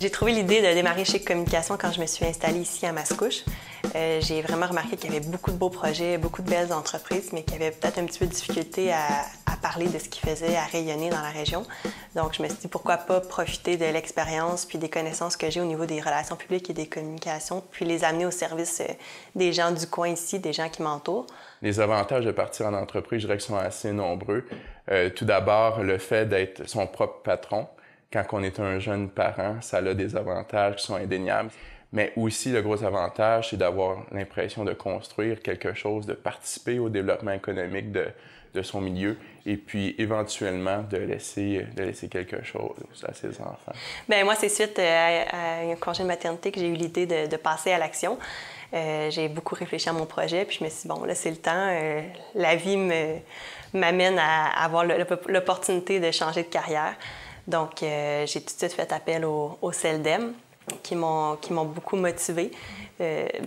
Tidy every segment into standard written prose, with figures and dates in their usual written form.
J'ai trouvé l'idée de démarrer Chic Communication quand je me suis installée ici à Mascouche. J'ai vraiment remarqué qu'il y avait beaucoup de beaux projets, beaucoup de belles entreprises, mais qu'il y avait peut-être un petit peu de difficulté à parler de ce qu'ils faisaient, à rayonner dans la région. Donc, je me suis dit, pourquoi pas profiter de l'expérience puis des connaissances que j'ai au niveau des relations publiques et des communications, puis les amener au service des gens du coin ici, des gens qui m'entourent. Les avantages de partir en entreprise, je dirais qu'ils sont assez nombreux. Tout d'abord, le fait d'être son propre patron. Quand on est un jeune parent, ça a des avantages qui sont indéniables. Mais aussi, le gros avantage, c'est d'avoir l'impression de construire quelque chose, de participer au développement économique de son milieu et puis éventuellement de laisser quelque chose à ses enfants. Bien, moi, c'est suite à un congé de maternité que j'ai eu l'idée de passer à l'action. J'ai beaucoup réfléchi à mon projet, puis je me suis dit, bon, là, c'est le temps. La vie m'amène à avoir l'opportunité de changer de carrière. Donc, j'ai tout de suite fait appel au CELDEM, qui m'ont beaucoup motivée.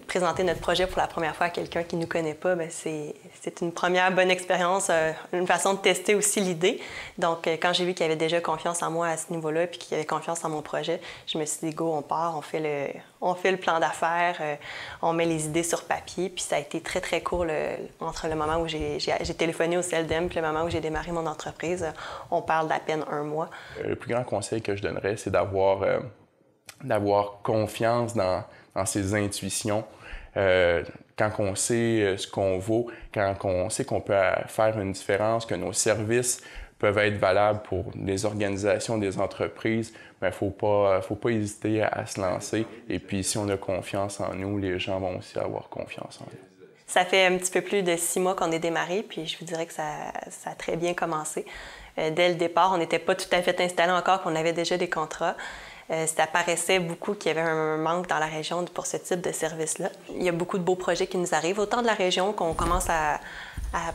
Présenter notre projet pour la première fois à quelqu'un qui ne nous connaît pas, bien, c'est une première bonne expérience, une façon de tester aussi l'idée. Donc, quand j'ai vu qu'il y avait déjà confiance en moi à ce niveau-là puis qu'il y avait confiance en mon projet, je me suis dit, go, on part, on fait le plan d'affaires, on met les idées sur papier. Puis ça a été très, très court entre le moment où j'ai téléphoné au CELDEM puis le moment où j'ai démarré mon entreprise. On parle d'à peine un mois. Le plus grand conseil que je donnerais, c'est d'avoir confiance dans ses intuitions. Quand on sait ce qu'on vaut, quand on sait qu'on peut faire une différence, que nos services peuvent être valables pour des organisations, des entreprises, il ne faut pas hésiter à se lancer. Et puis, si on a confiance en nous, les gens vont aussi avoir confiance en nous. Ça fait un petit peu plus de 6 mois qu'on est démarré, puis je vous dirais que ça a très bien commencé. Dès le départ, on n'était pas tout à fait installé encore, qu'on avait déjà des contrats. Ça paraissait beaucoup qu'il y avait un manque dans la région pour ce type de service-là. Il y a beaucoup de beaux projets qui nous arrivent, autant de la région qu'on commence à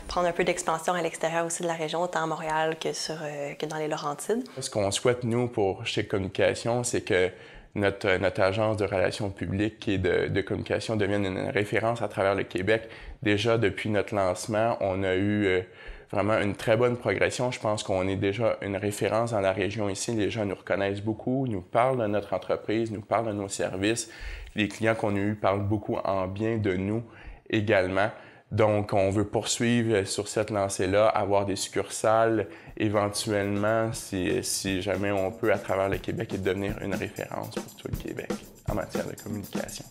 prendre un peu d'expansion à l'extérieur aussi de la région, autant à Montréal que dans les Laurentides. Ce qu'on souhaite, nous, pour Chic Communication, c'est que notre agence de relations publiques et de communication devienne une référence à travers le Québec. Déjà, depuis notre lancement, on a eu vraiment une très bonne progression. Je pense qu'on est déjà une référence dans la région ici. Les gens nous reconnaissent beaucoup, nous parlent de notre entreprise, nous parlent de nos services. Les clients qu'on a eus parlent beaucoup en bien de nous également. Donc, on veut poursuivre sur cette lancée-là, avoir des succursales éventuellement, si jamais on peut, à travers le Québec et devenir une référence pour tout le Québec en matière de communication.